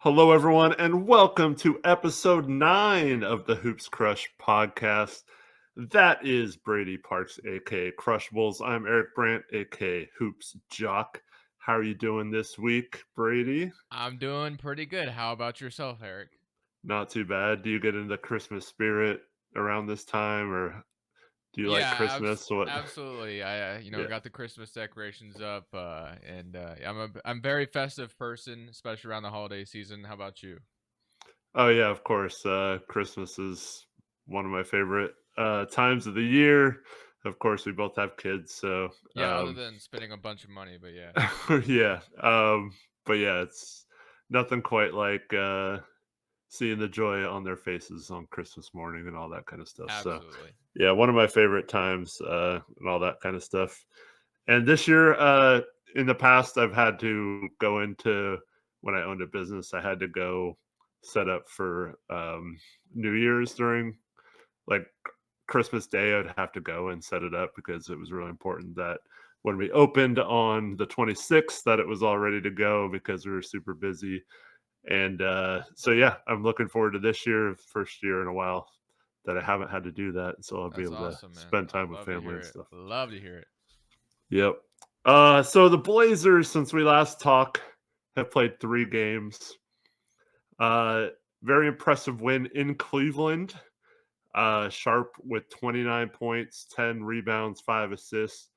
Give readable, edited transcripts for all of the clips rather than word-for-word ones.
Hello, everyone, and welcome to episode 9 of the Hoops Crush podcast. That is Brady Parks, aka Crushables. I'm Eric Brandt, aka HoopsJock. How are you doing this week, Brady? I'm doing pretty good. How about yourself, Eric? Not too bad. Do you get into Christmas spirit around this time, or do you like Yeah, Christmas? What? absolutely. I Yeah. got the Christmas decorations up, and I'm very festive person, especially around the holiday season. How about you? Oh, yeah, of course. Christmas is one of my favorite times of the year. Of course, we both have kids, so Yeah, other than spending a bunch of money, but yeah, yeah. But yeah, it's nothing quite like seeing the joy on their faces on Christmas morning and all that kind of stuff. So absolutely. yeah, one of my favorite times and all that kind of stuff. And this year, in the past, I've had to go into when I owned a business, I had to go set up for New Year's during like Christmas Day. I'd have to go and set it up because it was really important that when we opened on the 26th that it was all ready to go because we were super busy. And so yeah, I'm looking forward to this year, first year in a while that I haven't had to do that. So I'll be That's able to awesome, man. spend I time with love to family hear and it. stuff. Love to hear it. Yep. So the Blazers, since we last talked, have played 3 games. Uh, Very impressive win in Cleveland. Sharp with 29 points, 10 rebounds, 5 assists.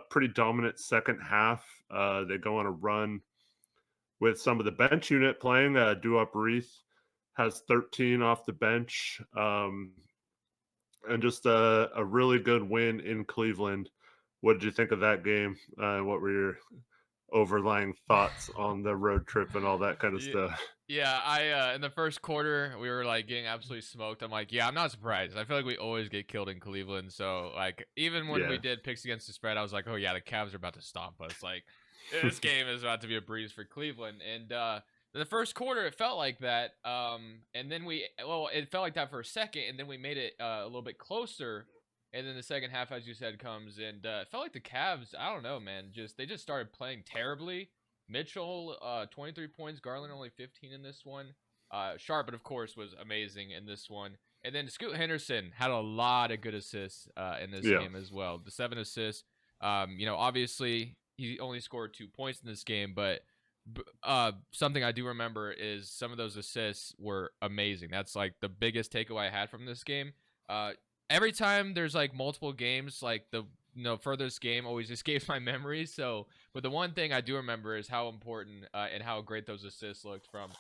Pretty dominant second half. They go on a run with some of the bench unit playing. Duop Reith has 13 off the bench. And just a really good win in Cleveland. What did you think of that game? What were your overlying thoughts on the road trip and all that kind of Yeah, stuff? yeah. I in the first quarter we were like getting absolutely smoked. I'm like, yeah, I'm not surprised. I feel like we always get killed in Cleveland. So like, even when we Yeah. did picks against the spread, I was like, oh yeah, the Cavs are about to stomp us. Like, this game is about to be a breeze for Cleveland. And the first quarter, it felt like that. And then it felt like that for a second, and then we made it a little bit closer. And then the second half, as you said, comes and it felt like the Cavs. I don't know, man. They just started playing terribly. Mitchell, 23 points. Garland only 15 in this one. Sharp, of course, was amazing in this one. And then Scoot Henderson had a lot of good assists in this Yeah. game as well. The 7 assists. Obviously he only scored 2 points in this game, but something I do remember is some of those assists were amazing. That's like the biggest takeaway I had from this game. Uh, every time there's like multiple games, like the furthest game always escapes my memory. So, but the one thing I do remember is how important and how great those assists looked from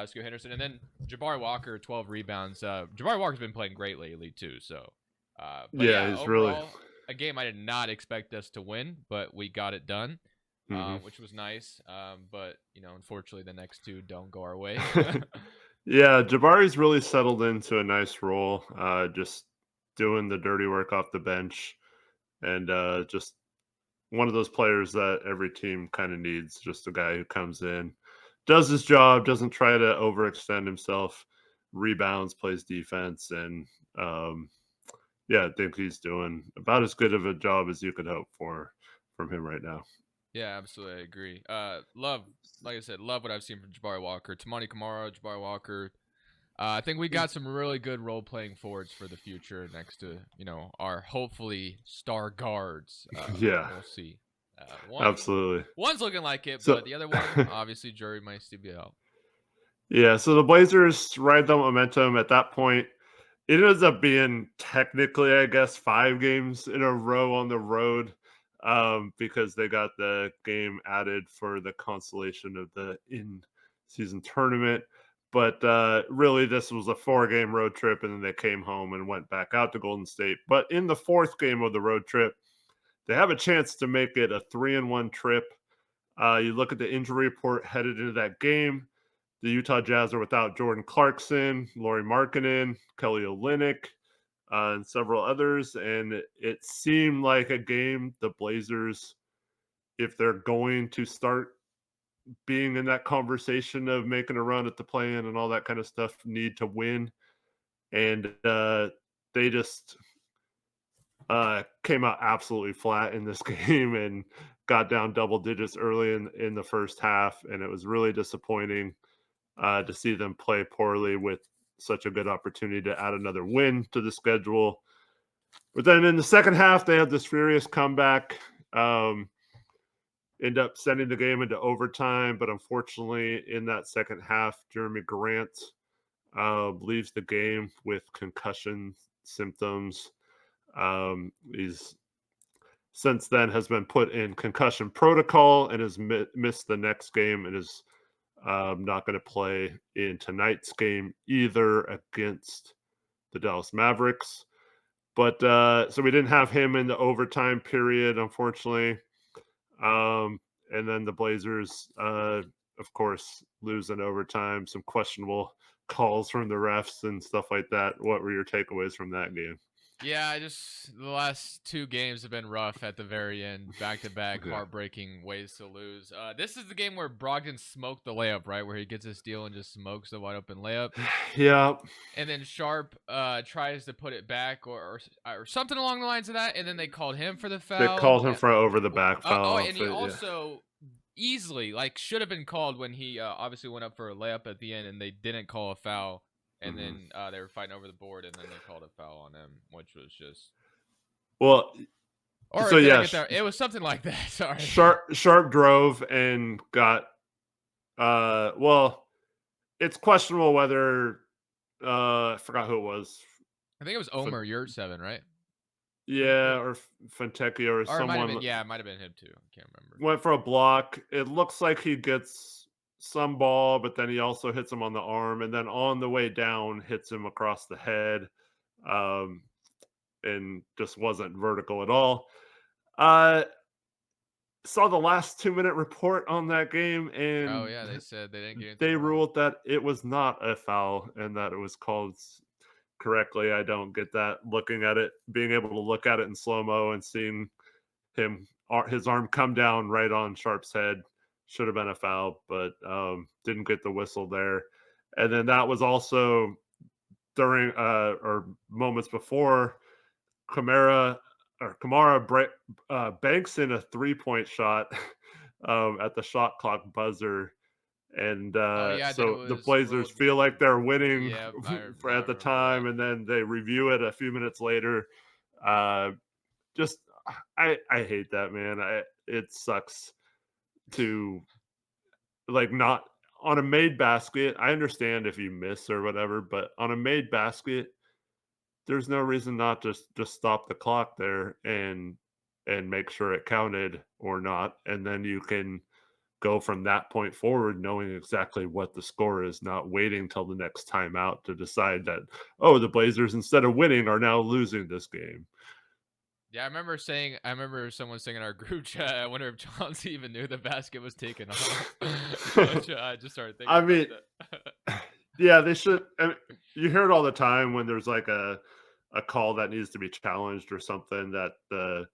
Scoot Henderson, and then Jabari Walker, 12 rebounds. Jabari Walker's been playing great lately too. So, but Yeah, yeah, he's really. overall, a game I did not expect us to win, but we got it done, Mhm. which was nice. But unfortunately, the next two don't go our way. Yeah, Jabari's really settled into a nice role, just doing the dirty work off the bench and just one of those players that every team kind of needs, just a guy who comes in, does his job, doesn't try to overextend himself, rebounds, plays defense, and um, yeah, I think he's doing about as good of a job as you could hope for from him right now. Yeah, absolutely, I agree. Love, like I said, love what I've seen from Jabari Walker, Tamani Kamara, Jabari Walker. I think we got some really good role playing forwards for the future next to our hopefully star guards. Yeah, We'll see. absolutely. One's looking like it, So but the other one obviously jury might still be out. yeah, so the Blazers ride the momentum at that point. It ends up being technically, I guess, 5 games in a row on the road because they got the game added for the consolation of the in-season tournament. But really, this was a 4-game road trip, and then they came home and went back out to Golden State. But in the 4th game of the road trip, they have a chance to make it a 3-1 trip. You look at the injury report headed into that game. The Utah Jazz are without Jordan Clarkson, Lauri Markkanen, Kelly Olynyk, and several others. And it seemed like a game the Blazers, if they're going to start being in that conversation of making a run at the play-in and all that kind of stuff, need to win. And they just came out absolutely flat in this game and got down double digits early in the first half. And it was really disappointing. to see them play poorly with such a good opportunity to add another win to the schedule. But then in the second half, they had this furious comeback. End up sending the game into overtime, but unfortunately, in that second half, Jeremy Grant leaves the game with concussion symptoms. He's since then has been put in concussion protocol and has missed the next game and is not going to play in tonight's game either against the Dallas Mavericks. But so we didn't have him in the overtime period, unfortunately. And then the Blazers, of course, lose in overtime. Some questionable calls from the refs and stuff like that. What were your takeaways from that game? Yeah, the last two games have been rough at the very end, back to back, Yeah. heartbreaking ways to lose. This is the game where Brogdon smoked the layup, right? Where he gets a steal and just smokes the wide open layup. Yeah. And then Sharp tries to put it back or something along the lines of that, and then they called him for the They foul. called him for over the back foul. And he Yeah. also easily should have been called when he obviously went up for a layup at the end, and they didn't call a foul. And then they were fighting over the board, and then they called a foul on him, which was just well. Or So did I yeah, get that? It was something like that. Sorry. Sharp drove and got. Well, it's questionable whether I forgot who it was. I think it was Omer Yurtseven, right? Yeah, or Fentecchio or Or it might have someone been. Yeah, it might have been him too. I can't remember. went for a block. It looks like he gets some ball, but then he also hits him on the arm, and then on the way down hits him across the head, um, and just wasn't vertical at all. Uh, saw the last 2-minute report on that game, Oh and yeah, they said they didn't get anything they wrong. ruled that it was not a foul and that it was called correctly. I don't get that. Looking at it, being able to look at it in slow mo and seeing his arm come down right on Sharp's head should have been a foul, but didn't get the whistle there. And then that was also during or moments before Kamara banks in a 3-point shot at the shot clock buzzer. And Oh yeah, then it so the was Blazers ruled. feel like they're winning Yeah, at I the remember time, that. and then they review it a few minutes later. Just I hate that, man. It sucks to not on a made basket. I understand if you miss or whatever, but on a made basket, there's no reason not just stop the clock there and make sure it counted or not, and then you can go from that point forward knowing exactly what the score is, not waiting till the next timeout to decide that, oh, the Blazers, instead of winning, are now losing this game. Yeah, I remember someone saying in our group chat, I wonder if Chauncey even knew the basket was taken off. Which I just started thinking I about mean, that. yeah, they should. I mean, you hear it all the time when there's like a call that needs to be challenged or something that the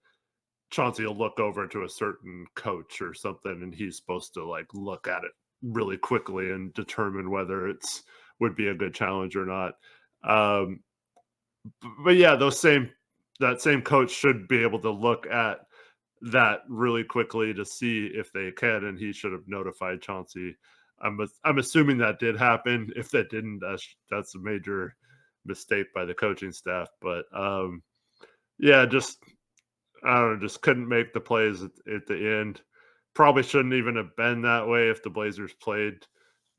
Chauncey will look over to a certain coach or something, and he's supposed to look at it really quickly and determine whether it's would be a good challenge or not. Um, but yeah, that same coach should be able to look at that really quickly to see if they can, and he should have notified Chauncey. I'm assuming that did happen. If that didn't, that's a major mistake by the coaching staff. But yeah, just I don't know, just couldn't make the plays at the end. Probably shouldn't even have been that way if the Blazers played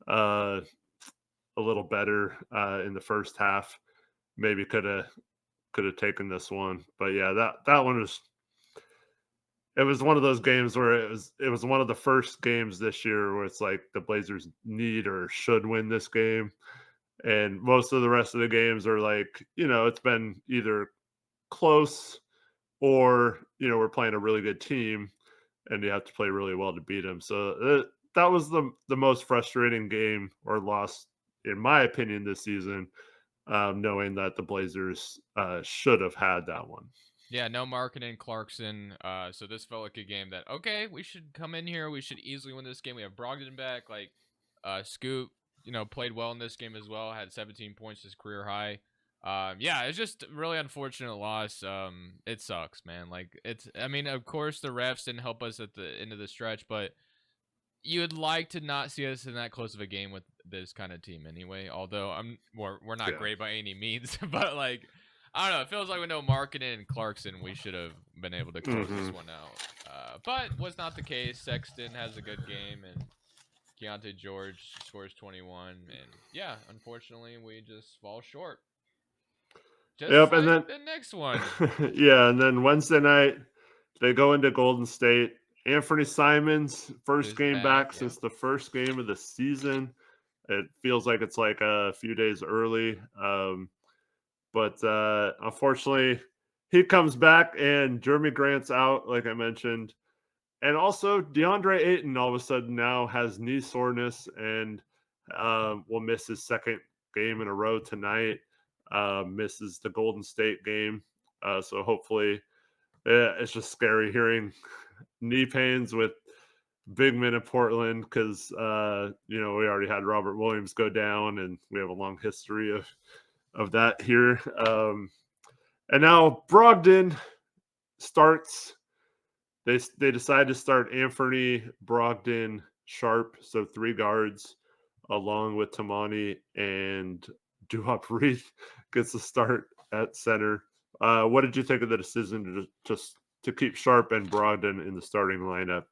uh, a little better in the first half. Maybe could have taken this one, but yeah, that one was. It was one of those games where it was one of the first games this year where it's like the Blazers need or should win this game, and most of the rest of the games are it's been either close or we're playing a really good team and you have to play really well to beat them. So that was the most frustrating game or loss in my opinion this season, knowing that the Blazers should have had that one. Yeah, no Markkanen, Clarkson. So this felt like a game that okay, we should come in here. We should easily win this game. We have Brogdon back. Scoot, played well in this game as well. Had 17 points, his career high. Yeah, it's just a really unfortunate loss. It sucks, man. I mean, of course the refs didn't help us at the end of the stretch, but you would like to not see us in that close of a game with this kind of team anyway. Although we're not Yeah. great by any means, but like I don't know. It feels like with no Markkinen and Clarkson, we should have been able to close this one out. But was not the case. Sexton has a good game, and Keontae George scores 21. And yeah, unfortunately, we just fall short. Just Yep, and like then the next one. yeah, and then Wednesday night they go into Golden State. Anfernee Simons, first Is game back. back Yep. since the first game of the season. It feels like it's like a few days early. But unfortunately, he comes back and Jeremy Grant's out, like I mentioned. And also, DeAndre Ayton all of a sudden now has knee soreness and will miss his second game in a row tonight. Misses the Golden State game. So hopefully, it's just scary hearing knee pains with big men in Portland because we already had Robert Williams go down, and we have a long history of that here. And now Brogdon starts. They decide to start Anfernee, Brogdon, Sharp, so 3 guards, along with Tamani, and Duhop Reed gets the start at center. What did you think of the decision to keep Sharp and Brogdon in the starting lineup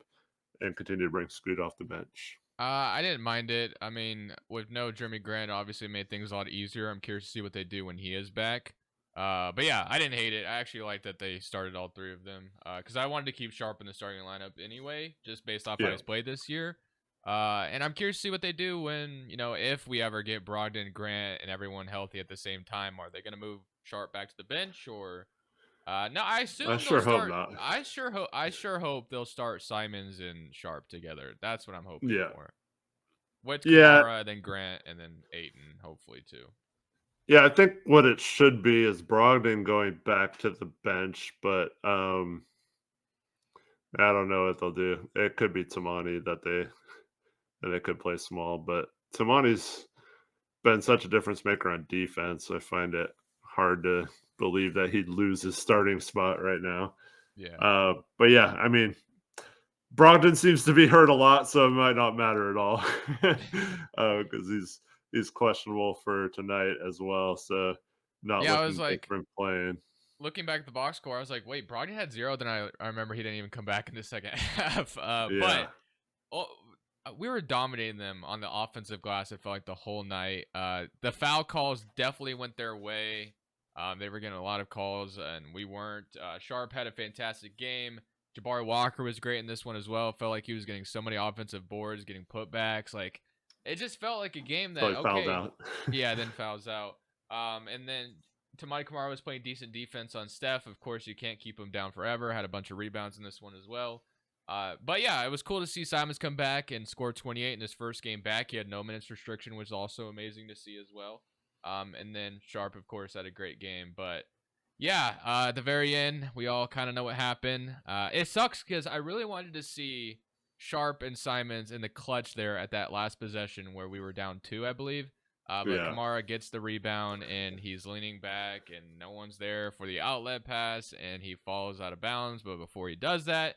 and continue to bring Scoot off the bench? I didn't mind it. I mean, with no Jeremy Grant, obviously made things a lot easier. I'm curious to see what they do when he is back. But yeah, I didn't hate it. I actually like that they started all 3 of them because I wanted to keep Sharp in the starting lineup anyway, just based off how Yeah, he's played this year. And I'm curious to see what they do when, if we ever get Brogdon, Grant, and everyone healthy at the same time. Are they going to move Sharp back to the bench or? No, I I assume they'll sure hope start. not. I sure hope they'll start Simons and Sharp together. That's what I'm hoping Yeah, for. With yeah, Kamara, then Grant, and then Aiton, hopefully too. yeah. I think what it should be is Brogdon going back to the bench, but I don't know what they'll do. It could be Tamani that they could play small, but Tamani's been such a difference maker on defense. I find it hard to believe that he'd lose his starting spot right now. Yeah. But yeah, I mean, Brogdon seems to be hurt a lot, so it might not matter at all because he's questionable for tonight as well. So not Yeah, I was looking good like, for him playing. looking back at the box score, I was like, wait, Brogdon had 0. Then I remember he didn't even come back in the second half. But Yeah, oh, we were dominating them on the offensive glass. It felt like the whole night. The foul calls definitely went their way. They were getting a lot of calls, and we weren't. Sharp had a fantastic game. Jabari Walker was great in this one as well. Felt like he was getting so many offensive boards, getting putbacks. Like it just felt like a game so that he fouled okay, out. yeah, then fouls out. And then Tamari Kamara was playing decent defense on Steph. Of course, you can't keep him down forever. Had a bunch of rebounds in this one as well. But yeah, it was cool to see Simons come back and score 28 in his first game back. He had no minutes restriction, which was also amazing to see as well. And then Sharp, of course, had a great game. But yeah, at the very end, we all kind of know what happened. It sucks because I really wanted to see Sharp and Simons in the clutch there at that last possession where we were down 2, I believe. But Yeah, Kamara gets the rebound and he's leaning back and no one's there for the outlet pass and he falls out of bounds. But before he does that,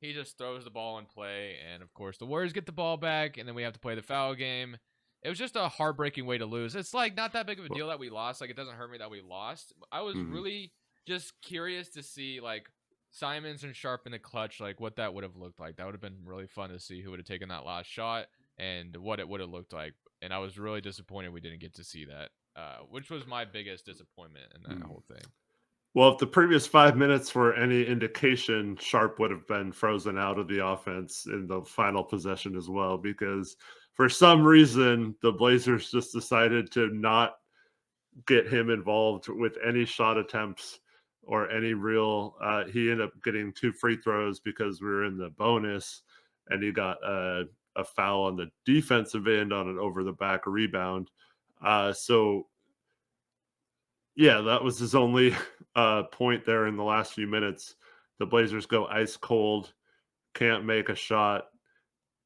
he just throws the ball in play. And of course, the Warriors get the ball back and then we have to play the foul game. It was just a heartbreaking way to lose. It's like not that big of a deal that we lost. Like it doesn't hurt me that we lost. I was mhm. really just curious to see like Simons and Sharp in the clutch, like what that would have looked like. That would have been really fun to see who would have taken that last shot and what it would have looked like. And I was really disappointed we didn't get to see that, which was my biggest disappointment in that whole thing. Well, if the previous 5 minutes were any indication, Sharp would have been frozen out of the offense in the final possession as well, because for some reason the Blazers just decided to not get him involved with any shot attempts or any real. He ended up getting 2 free throws because we were in the bonus, and he got a foul on the defensive end on an over the back rebound. So yeah, that was his only point there in the last few minutes. The Blazers go ice cold, can't make a shot,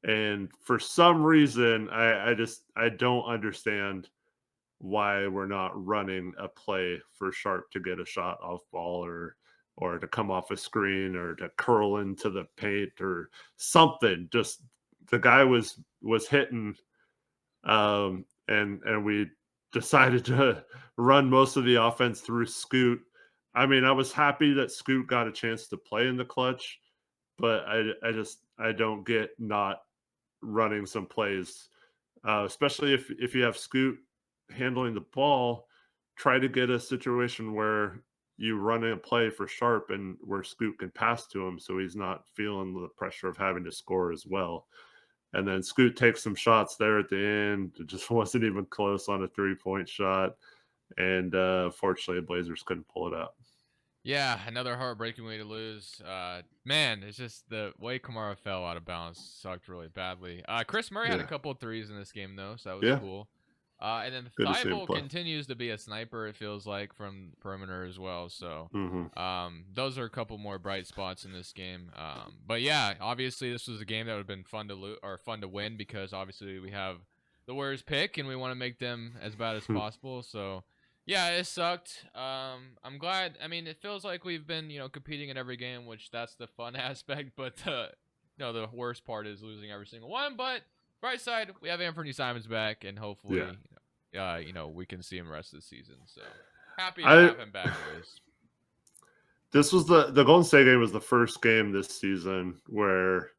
and for some reason, I don't understand why we're not running a play for Sharp to get a shot off ball or to come off a screen or to curl into the paint or something. Just the guy was hitting and we decided to run most of the offense through Scoot. I mean, I was happy that Scoot got a chance to play in the clutch, but I don't get not running some plays, especially if you have Scoot handling the ball. Try to get a situation where you run a play for Sharp and where Scoot can pass to him, so he's not feeling the pressure of having to score as well. And then Scoot takes some shots there at the end. It just wasn't even close on a 3-point shot. And fortunately, the Blazers couldn't pull it out. Yeah, another heartbreaking way to lose. Man, it's just the way Kamara fell out of bounds sucked really badly. Chris Murray had a Yeah. couple of threes in this game though, so that was Yeah. cool. And then Good to see him Thibault play. continues to be a sniper. It feels like from perimeter as well. So, Hmm. those are a couple more bright spots in this game. But yeah, obviously this was a game that would have been fun to fun to win because obviously we have the Warriors pick and we want to make them as bad as possible. So. Yeah, it sucked. I'm glad. I mean, it feels like we've been, competing in every game, which that's the fun aspect. But the worst part is losing every single one. But bright side, we have Anfernee Simons back, and Yeah. hopefully, we can see him rest of the season. So happy to I have him back at least. This was the Golden State game was the first game this season where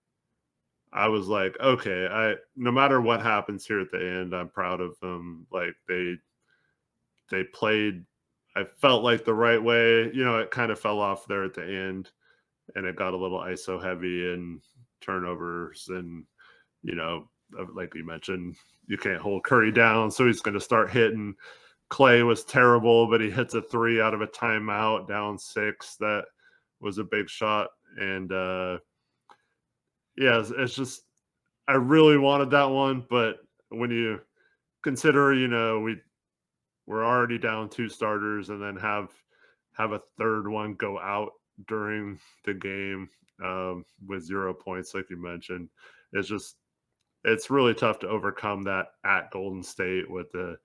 I was like, okay, I no matter what happens here at the end, I'm proud of them. Like they played, I felt like the right way. It kind of fell off there at the end, and it got a little ISO heavy and turnovers, and like you mentioned, you can't hold Curry down, so he's going to start hitting. Clay was terrible, but he hits a three out of a timeout, down 6. That was a big shot, and yeah, it's just I really wanted that one, but when you consider, we're already down 2 starters and then have a third one go out during the game, with 0 points, like you mentioned. It's really tough to overcome that at Golden State with the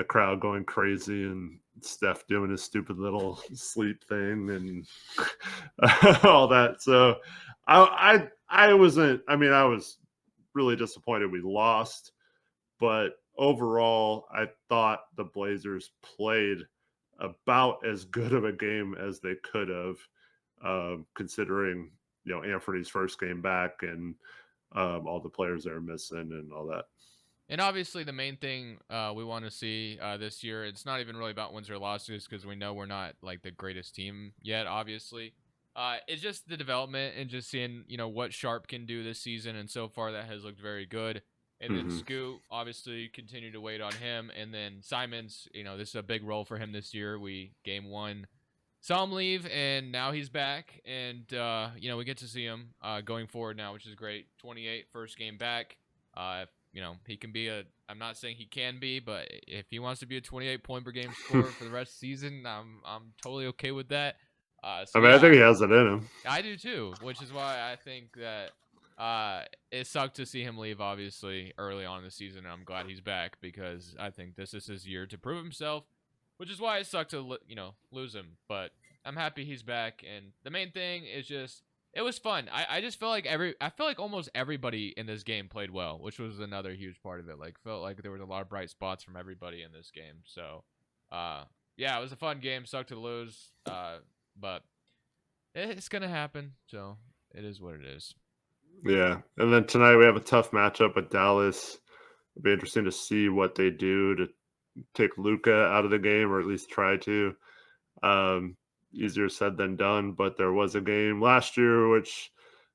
crowd going crazy and Steph doing his stupid little sleep thing and all that. So I wasn't. I mean, I was really disappointed we lost, but overall, I thought the Blazers played about as good of a game as they could have, considering Anthony's first game back and all the players that are missing and all that. And obviously, the main thing we want to see this year, it's not even really about wins or losses because we know we're not like the greatest team yet. Obviously, it's just the development and just seeing what Sharp can do this season, and so far that has looked very good. And then Hmm. Scoot, obviously, continue to wait on him, and then Simons, this is a big role for him this year. We game one saw him leave, and now he's back, and we get to see him going forward now, which is great. 28 first game back. He can be I'm not saying he can be, but if he wants to be a 28 point per game scorer for the rest of the season, I'm totally okay with that. I So mean, I yeah, think he has it in him. I do too, which is why I think that it sucked to see him leave obviously early on in the season. And I'm glad he's back because I think this is his year to prove himself, which is why it sucked to lose him. But I'm happy he's back, and the main thing is just it was fun. I just felt like I felt like almost everybody in this game played well, which was another huge part of it. Like felt like there was a lot of bright spots from everybody in this game. So yeah, it was a fun game. Sucked to lose. But it's gonna happen, so it is what it is. Yeah, and then tonight we have a tough matchup with Dallas. It'll be interesting to see what they do to take Luca out of the game, or at least try to. Um, Easier said than done, but there was a game last year which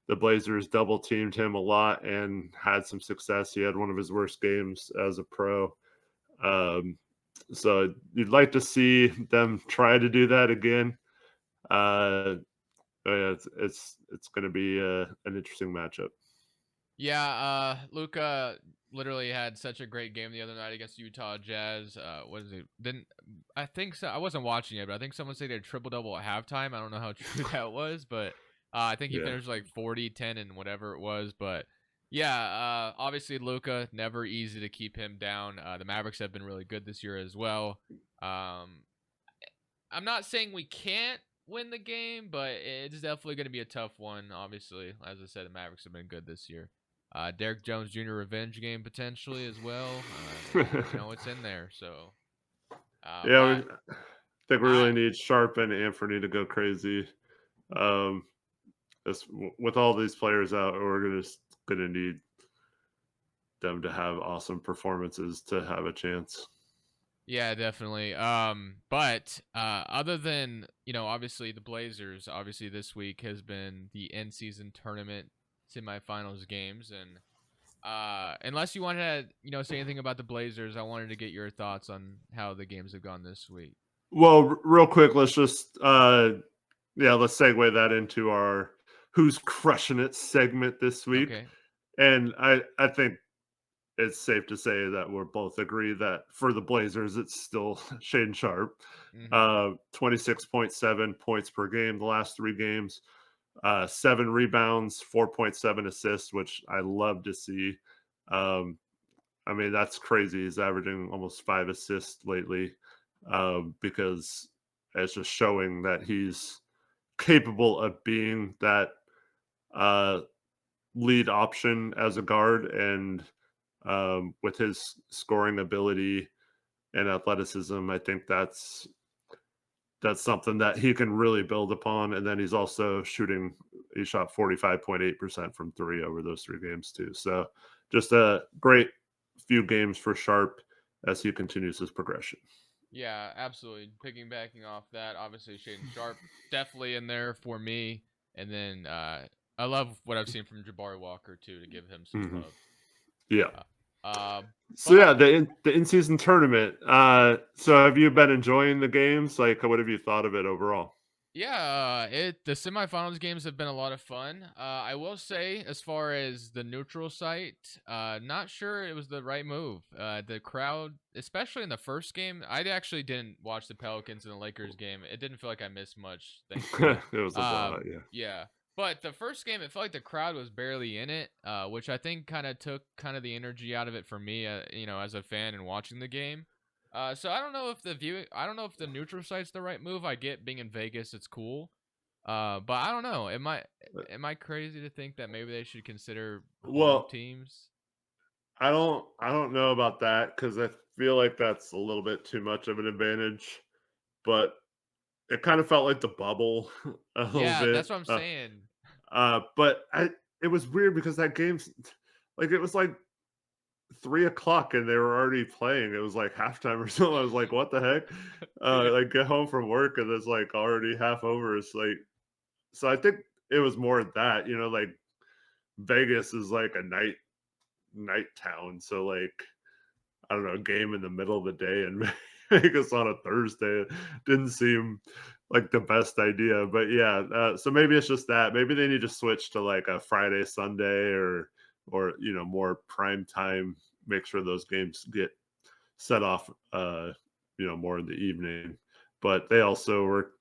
the Blazers double teamed him a lot and had some success. He had one of his worst games as a pro. Um, so you'd like to see them try to do that again. But yeah, it's going to be an interesting matchup. Yeah, Luca literally had such a great game the other night against Utah Jazz. What is it? Didn't I think so? I wasn't watching it, but I think someone said they had triple double at halftime. I don't know how true that was, but I think he Yeah. finished like 40, 10, and whatever it was. But yeah, obviously Luca, never easy to keep him down. The Mavericks have been really good this year as well. Um, I'm not saying we can't win the game, but it's definitely going to be a tough one. Obviously, as I said, the Mavericks have been good this year. Derek Jones Jr. revenge game potentially as well. It's in there. So, Yeah, but I think we I really need Sharp and Anfernee to go crazy. Um, with all these players out, we're gonna need them to have awesome performances to have a chance. Yeah, definitely. But other than obviously the Blazers, obviously this week has been the end season tournament semifinals games, and unless you wanted to say anything about the Blazers, I wanted to get your thoughts on how the games have gone this week. Well, real quick, let's just let's segue that into our who's crushing it segment this week. Okay. And I think it's safe to say that we're both agree that for the Blazers, it's still Shaden Sharp. Mm-hmm. 26.7 points per game the last 3 games, 7 rebounds, 4.7 assists, which I love to see. Um, I mean, that's crazy. He's averaging almost 5 assists lately, because it's just showing that he's capable of being that uh, lead option as a guard. And with his scoring ability and athleticism, I think that's something that he can really build upon. And then he's also he shot 45.8% from three over those 3 games too. So just a great few games for Sharp as he continues his progression. Yeah, absolutely. Backing off that, obviously Shaden Sharp definitely in there for me, and then I love what I've seen from Jabari Walker too to give him some Hmm. love. Yeah. Uh, uh, So yeah, but the in season tournament. So have you been enjoying the games? Like, what have you thought of it overall? Yeah, the semifinals games have been a lot of fun. I will say, as far as the neutral site, not sure it was the right move. The crowd, especially in the first game, I actually didn't watch the Pelicans and the Lakers game. It didn't feel like I missed much, thankfully. It was a blowout. Yeah. Yeah, but the first game, it felt like the crowd was barely in it, which I think kind of took kind of the energy out of it for me, as a fan and watching the game. So I don't know if I don't know if the neutral site's the right move. I get being in Vegas, it's cool. But I don't know. Am I crazy to think that maybe they should consider home Well, teams? I don't know about that because I feel like that's a little bit too much of an advantage. But it kind of felt like the bubble a little Yeah, bit. that's what I'm saying. But it was weird because that game's like it was like 3 o'clock and they were already playing. It was like halftime or something. I was like, what the heck? Yeah. Like get home from work and it's like already half over. It's like so I think it was more that, like Vegas is like a night town. So like I don't know, game in the middle of the day and Vegas on a Thursday didn't seem like the best idea. But yeah, so maybe it's just that. Maybe they need to switch to like a Friday, Sunday, or more prime time. Make sure those games get set off, more in the evening. But they also were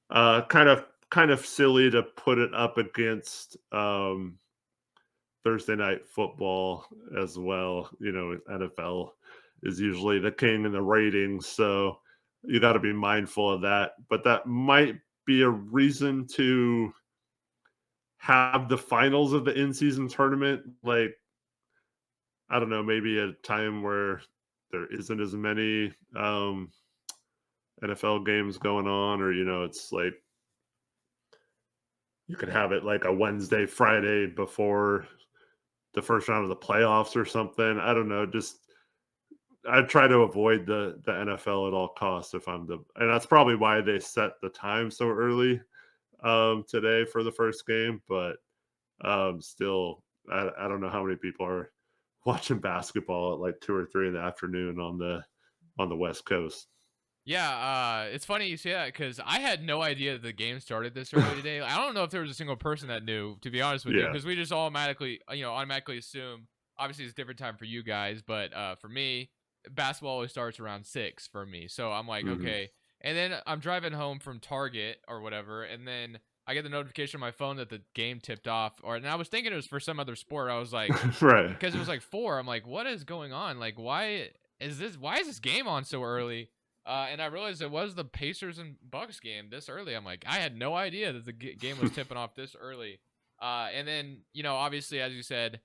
kind of silly to put it up against Thursday night football as well. NFL is usually the king in the ratings, so you got to be mindful of that. But that might be a reason to have the finals of the in-season tournament, like I don't know, maybe a time where there isn't as many NFL games going on, or it's like you could have it like a Wednesday, Friday before the first round of the playoffs or something. I don't know, just I try to avoid the NFL at all costs if and that's probably why they set the time so early today for the first game. But still, I don't know how many people are watching basketball at like 2 or 3 in the afternoon on the West Coast. Yeah, it's funny you say that because I had no idea the game started this early today. I don't know if there was a single person that knew, to be honest with you, Yeah. because we just automatically assume. Obviously, it's a different time for you guys, but for me, basketball always starts around 6 for me. So I'm like, Hmm. okay. And then I'm driving home from Target or whatever, and then I get the notification on my phone that the game tipped off. And I was thinking it was for some other sport. I was like, Right. because it was like 4. I'm like, what is going on? Like, why is this game on so early? And I realized it was the Pacers and Bucks game this early. I'm like, I had no idea that the game was tipping off this early. And then, obviously, as you said,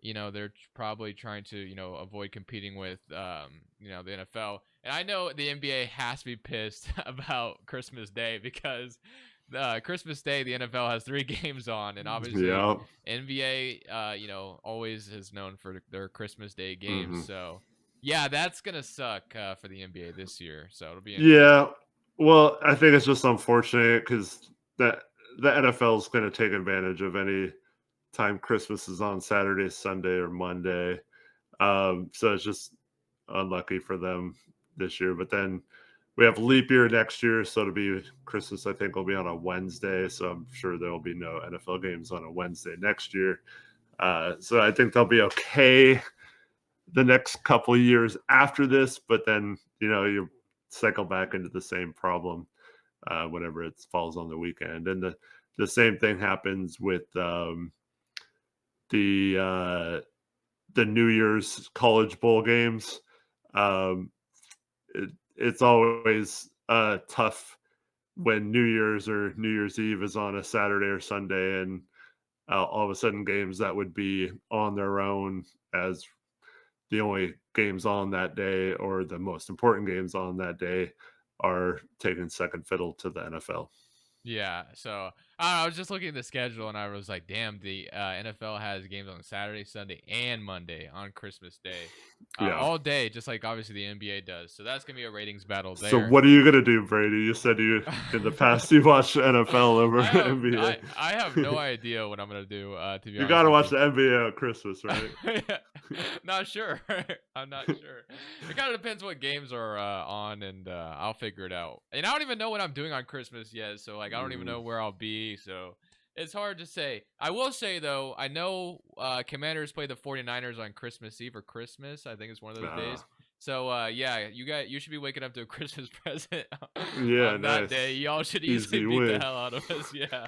they're probably trying to, avoid competing with, the NFL. And I know the NBA has to be pissed about Christmas Day because Christmas Day, the NFL has 3 games on. And obviously, Yeah. NBA, always is known for their Christmas Day games. Hmm. So, yeah, that's going to suck for the NBA this year. So it'll be interesting. Yeah. Well, I think it's just unfortunate because the NFL is going to take advantage of any time Christmas is on Saturday, Sunday, or Monday. So it's just unlucky for them this year. But then we have leap year next year, so it'll be Christmas. I think will be on a Wednesday, so I'm sure there will be no NFL games on a Wednesday next year. So I think they'll be okay the next couple of years after this. But then you cycle back into the same problem whenever it falls on the weekend, and the same thing happens with the New Year's college bowl games. Um, it's always tough when New Year's or New Year's Eve is on a Saturday or Sunday, and all of a sudden games that would be on their own as the only games on that day or the most important games on that day are taking second fiddle to the NFL. Yeah, so I was just looking at the schedule and I was like, damn, the NFL has games on Saturday, Sunday, and Monday on Christmas Day, Yeah. all day, just like obviously the NBA does. So that's gonna be a ratings battle So there. what are you gonna do, Brady? You said you in the past you watched NFL over NBA. I have no idea what I'm gonna do. To be You honest gotta with watch you. the NBA at Christmas, right? Not sure. I'm not sure. It kind of depends what games are on, and I'll figure it out. And I don't even know what I'm doing on Christmas yet, so like I don't even Mm, know where I'll be. So it's hard to say. I will say though, I know Commanders play the 49ers on Christmas Eve or Christmas. I think it's one of those nah. days. So yeah, you should be waking up to a Christmas present Yeah, on that nice. day. Y'all should easily Easy beat the win. hell out of us. Yeah,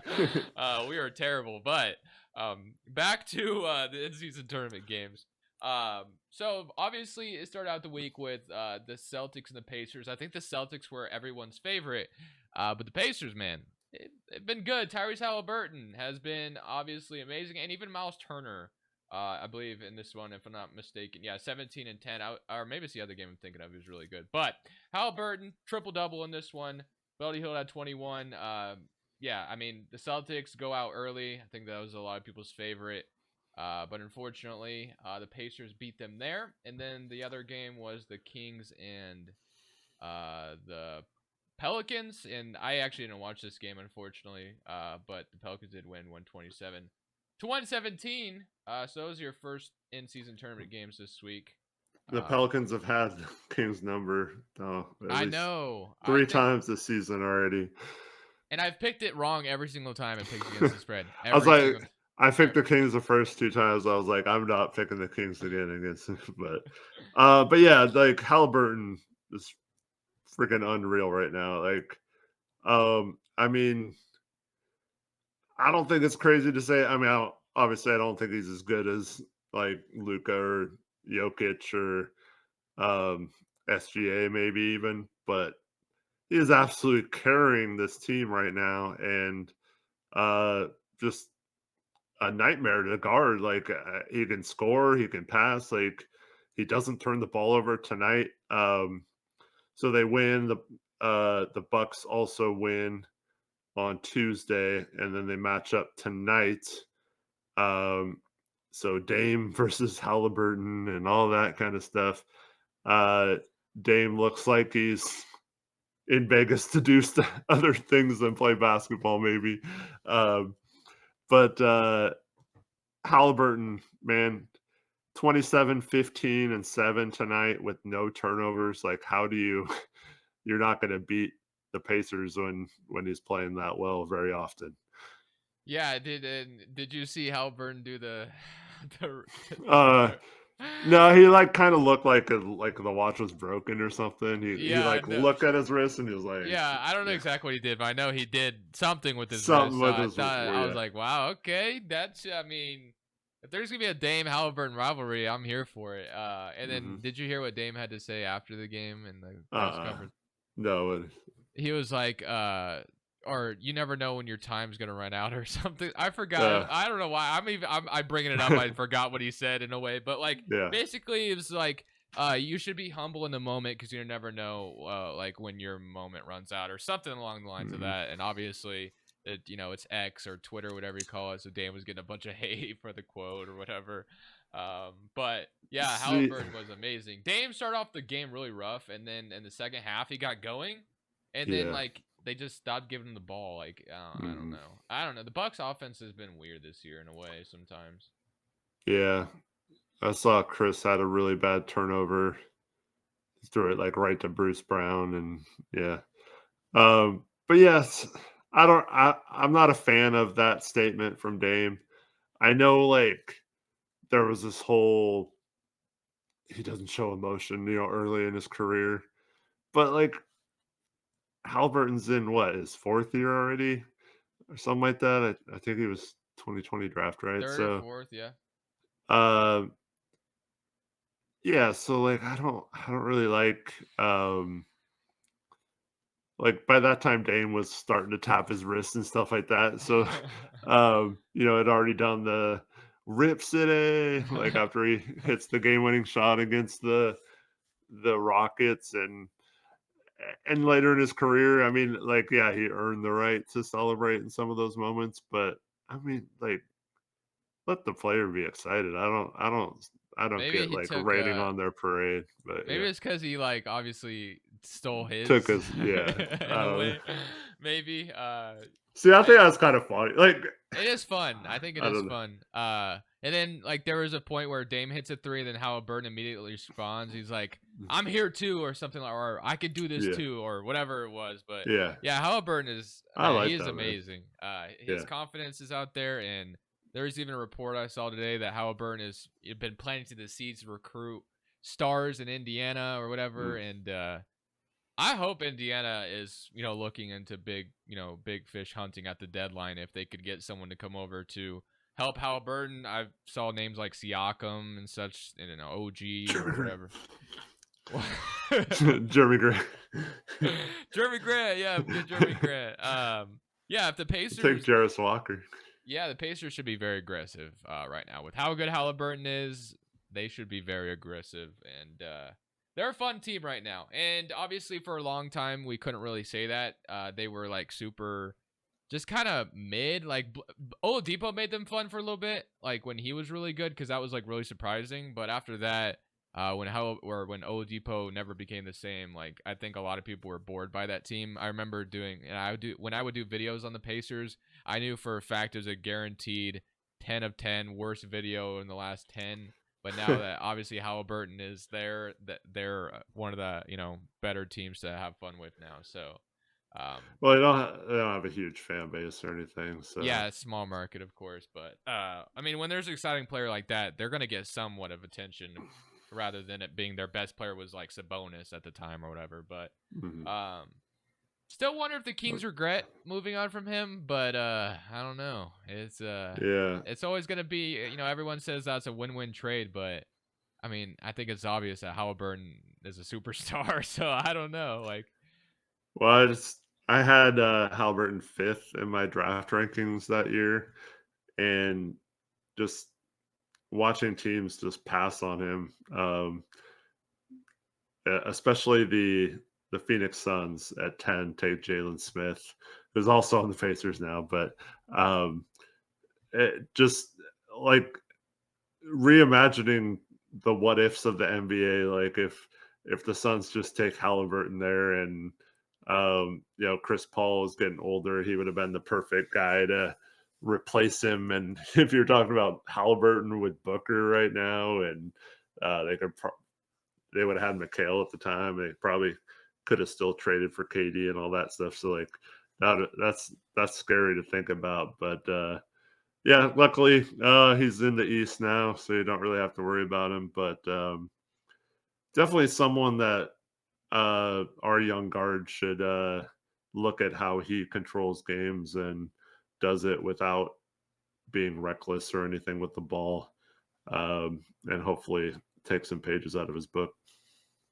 we are terrible. But back to the in-season tournament games. So obviously it started out the week with the Celtics and the Pacers. I think the Celtics were everyone's favorite, but the Pacers, man, they've been good. Tyrese Halliburton has been obviously amazing, and even Miles Turner, I believe in this one, if I'm not mistaken, yeah, 17 and 10, or maybe it's the other game I'm thinking of. He was really good, but Halliburton triple double in this one. Buddy Hield had 21. Yeah, I mean the Celtics go out early. I think that was a lot of people's favorite. But unfortunately, the Pacers beat them there. And then the other game was the Kings and the Pelicans. And I actually didn't watch this game, unfortunately. But the Pelicans did win 127 to 117. So those are your first in-season tournament games this week. The Pelicans have had King's number at I least know. I 3 think, times this season already. and I've picked it wrong every single time and picked against the spread. I was Every like, single time. I picked the Kings the first 2 times. I was like, I'm not picking the Kings again against him. But yeah, like Halliburton is freaking unreal right now. Like, I mean, I don't think it's crazy to say. I mean, obviously, I don't think he's as good as like Luca or Jokic or SGA, maybe even, but he is absolutely carrying this team right now, and just a nightmare to guard. Like he can score, he can pass. Like he doesn't turn the ball over tonight. So they win. The Bucks also win on Tuesday, and then they match up tonight. So Dame versus Halliburton and all that kind of stuff. Dame looks like he's in Vegas to do other things than play basketball, maybe. But Halliburton, man, 27, 15, and 7 tonight with no turnovers. Like, how do you're not going to beat the Pacers when he's playing that well very often. Yeah, did you see Halliburton do the Uh, no, he like kind of looked like the watch was broken or something. He Yeah, like no. looked at his wrist and he was like, Yeah, I don't know yeah, exactly what he did, but I know he did something with his something wrist. So with I his thought I was yeah. like, wow, okay, I mean, if there's gonna be a Dame Halliburton rivalry, I'm here for it. And then Mm-hmm. did you hear what Dame had to say after the game in the press conference? No, He was like, or you never know when your time's gonna run out or something. I forgot. Uh, I don't know why. I'm bringing it up. I forgot what he said in a way, but like yeah. basically it was like you should be humble in the moment because you never know like when your moment runs out or something along the lines of Mhm. that. And obviously it's X or Twitter, whatever you call it. So Dan was getting a bunch of hate for the quote or whatever. But yeah, See, Halliburton was amazing. Dame started off the game really rough, and then in the second half he got going, and then yeah. like they just stopped giving him the ball. Like I don't Mhm. know. I don't know. The Bucks offense has been weird this year in a way sometimes. Yeah. I saw Chris had a really bad turnover. He threw it like right to Bruce Brown, and yeah. But yes, I'm not a fan of that statement from Dame. I know like there was this whole he doesn't show emotion, early in his career. But like Halliburton's in what, his fourth year already or something like that. I think he was 2020 draft, right? Third or So fourth, yeah. uh yeah, so like I don't really like by that time Dame was starting to tap his wrist and stuff like that. So had already done the Rip City like after he hits the game winning shot against the Rockets and later in his career, I mean, like, yeah, he earned the right to celebrate in some of those moments, but I mean, like, let the player be excited. I don't Maybe get he like took raining on their parade, but maybe yeah, it's because he like obviously stole took his us, yeah. in a way. Maybe. See, I think that's kind of funny. Like, It is fun. I think it I is don't know. fun. And then like there was a point where Dame hits a three, then Halliburton immediately responds. He's like, "I'm here too," or something like, or "I could do this Yeah, too," or whatever it was. But yeah, yeah, Halliburton is I man, he like is that, man. amazing. His Yeah. confidence is out there, and there's even a report I saw today that Halliburton has been planting the seeds to recruit stars in Indiana or whatever, Mm. and I hope Indiana is, looking into big fish hunting at the deadline if they could get someone to come over to help Halliburton. I saw names like Siakam and such, OG or Jeremy whatever. Grant. Jeremy Grant. Jeremy Grant, yeah, get Jeremy Grant. Yeah, if the Take Pacers, Jarris Walker. yeah, the Pacers should be very aggressive right now with how good Halliburton is. They should be very aggressive, and they're a fun team right now. And obviously, for a long time, we couldn't really say that. They were like super, just kind of mid. Like Oladipo made them fun for a little bit, like when he was really good, because that was like really surprising. But after that, when Oladipo never became the same, like I think a lot of people were bored by that team. I remember when I would do videos on the Pacers. I knew for a fact it was a guaranteed 10 of 10 worst video in the last 10. But now that obviously Halliburton is there, that they're one of the better teams to have fun with now. So, Well, they don't have a huge fan base or anything, so yeah, small market, of course. But I mean, when there's an exciting player like that, they're gonna get somewhat of attention, rather than it being their best player was like Sabonis at the time or whatever. But mhm. um, still wonder if the Kings regret moving on from him, but I don't know. Yeah. It's always gonna be everyone says that's a win-win trade, but I mean I think it's obvious that Halliburton is a superstar, so I don't know. Like Well, I had Halliburton fifth in my draft rankings that year, and just watching teams just pass on him, especially the Phoenix Suns at 10 take Jalen Smith, who's also on the Pacers now, but um, it just like reimagining the what ifs of the NBA, like if the Suns just take Halliburton there and Chris Paul is getting older, he would have been the perfect guy to replace him. And if you're talking about Halliburton with Booker right now, and they would have had McHale at the time, they probably could have still traded for KD and all that stuff. So like that's scary to think about, but yeah, luckily, he's in the East now, so you don't really have to worry about him. But definitely someone that our young guard should look at how he controls games and does it without being reckless or anything with the ball, and hopefully take some pages out of his book.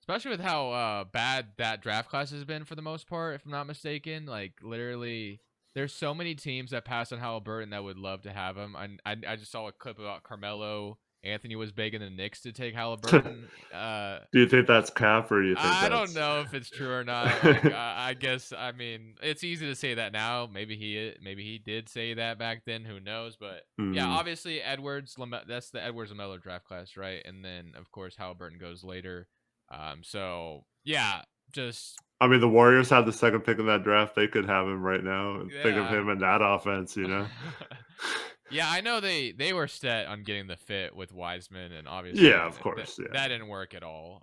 especially with how bad that draft class has been for the most part, if I'm not mistaken. Like literally, there's so many teams that pass on Halliburton that would love to have him. I just saw a clip about Carmelo Anthony was begging the Knicks to take Halliburton. Do you think that's cap, or do you think I don't that's? know if it's true or not. Like, I guess, I mean, it's easy to say that now. Maybe he did say that back then. Who knows? But yeah, Mm. obviously that's the Edwards Lamelo draft class, right? And then of course Halliburton goes later. So yeah, just I mean, the Warriors had the second pick in that draft. They could have him right now. And think of yeah. him in that offense, you know? Yeah, I know they were set on getting the fit with Wiseman, and obviously Yeah, of course. Yeah. that didn't work at all.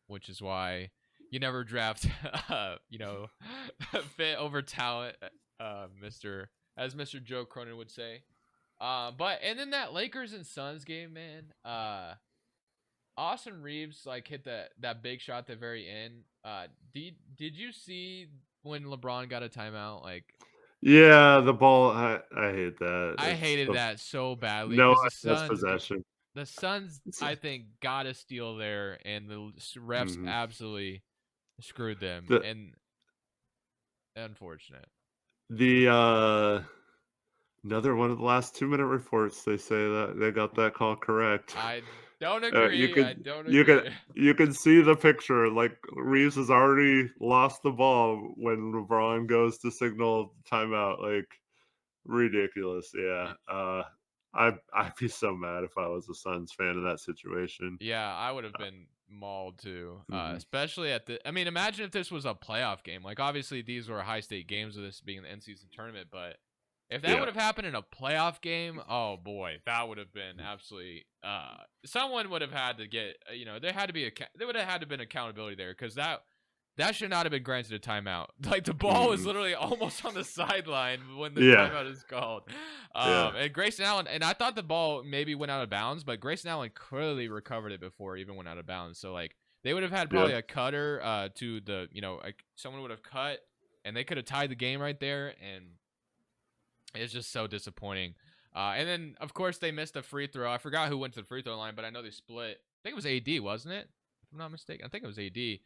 Which is why you never draft, fit over talent, Mr. Joe Cronin would say. But and then that Lakers and Suns game, man. Austin Reeves like hit that big shot at the very end. Did you see when LeBron got a timeout? Like Yeah, the ball. I hate that. I It's hated the that so badly no because possession. the Suns, It's, I think, got a steal there, and the refs mhm. absolutely screwed them, The and unfortunate. the another one of the last 2-minute reports. They say that they got that call correct. I don't You agree. I could don't you could agree. you can see the picture. Like Reeves has already lost the ball when LeBron goes to signal timeout. Like ridiculous. Yeah. Y- I'd be so mad if I was a Suns fan in that situation. Yeah, I would have been mauled too, Mhm. especially at the. I mean, imagine if this was a playoff game. Like, obviously, these were high stake games with this being the end season tournament, but if that Yeah. would have happened in a playoff game, oh boy, that would have been absolutely. Someone would have had to get. There had to be there would have had to been accountability there because that should not have been granted a timeout. Like the ball was Mm-mm. literally almost on the sideline when the Yeah. timeout is called. Yeah. And Grayson Allen, and I thought the ball maybe went out of bounds, but Grayson Allen clearly recovered it before it even went out of bounds. So like they would have had Yeah. probably a cutter to the like someone would have cut and they could have tied the game right there, and it's just so disappointing. And then of course they missed a free throw. I forgot who went to the free throw line, but I know they split. I think it was AD, wasn't it? If I'm not mistaken. I think it was AD.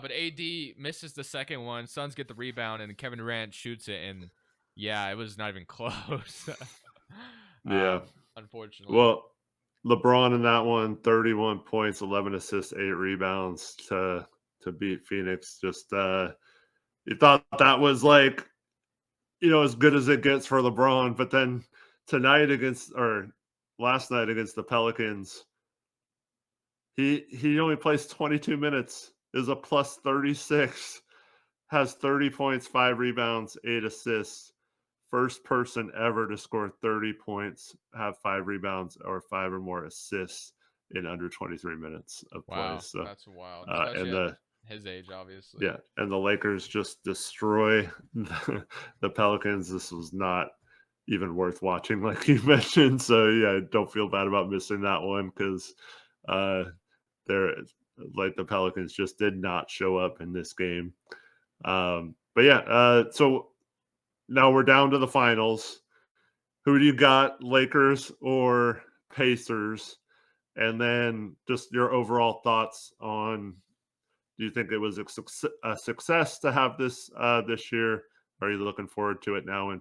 But AD misses the second one. Suns get the rebound, and Kevin Durant shoots it, and yeah, it was not even close. Yeah. Unfortunately. Well, LeBron in that one, 31 points, 11 assists, 8 rebounds to beat Phoenix. Just you thought that was like, as good as it gets for LeBron, but then tonight against or last night against the Pelicans, he only plays 22 minutes, is a plus 36, has 30 points, 5 rebounds, 8 assists. First person ever to score 30 points, have 5 rebounds, or 5 or more assists in under 23 minutes of play. Wow, So, that's wild, especially and at his age, obviously. yeah, and the Lakers just destroy the Pelicans. This was not even worth watching, like you mentioned. So yeah, don't feel bad about missing that one because uh, they're like the Pelicans just did not show up in this game. But yeah, so now we're down to the finals. Who do you got, Lakers or Pacers? And then just your overall thoughts on, do you think it was a success to have this year? Are you looking forward to it now in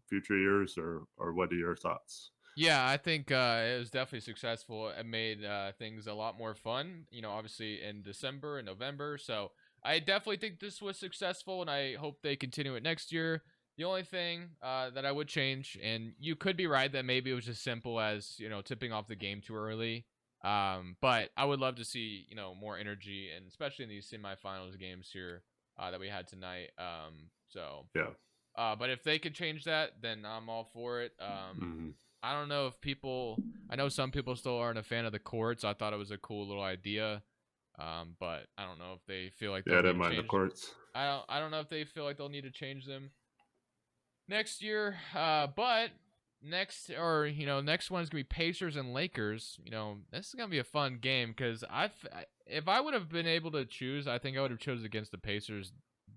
future years, or what are your thoughts? Yeah, I think it was definitely successful. It made things a lot more fun, obviously in December and November. So I definitely think this was successful, and I hope they continue it next year. The only thing that I would change, and you could be right that maybe it was as simple as, tipping off the game too early. But I would love to see, more energy, and especially in these semifinals games here that we had tonight. Yeah. But if they could change that, then I'm all for it. Hmm. I don't know if I know some people still aren't a fan of the courts. I thought it was a cool little idea. But I don't know if they feel like Yeah, I they'll need didn't to mind the change. courts. I don't know if they feel like they'll need to change them next year. But next one is gonna be Pacers and Lakers. This is gonna be a fun game because if I would have been able to choose, I think I would have chosen against the Pacers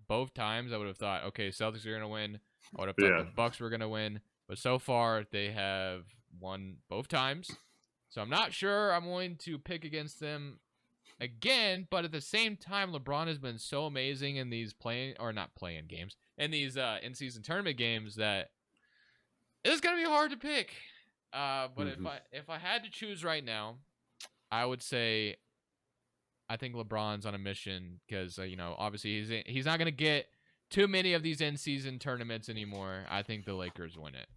both times. I would have thought, okay, Celtics are gonna win. I would have thought Yeah. the Bucks were gonna win, but so far they have won both times. So I'm not sure I'm going to pick against them again, but at the same time, LeBron has been so amazing in these not playing games, in these in-season tournament games that it's gonna be hard to pick. But if I had to choose right now, I would say I think LeBron's on a mission because obviously he's not gonna get too many of these in-season tournaments anymore. I think the Lakers win it.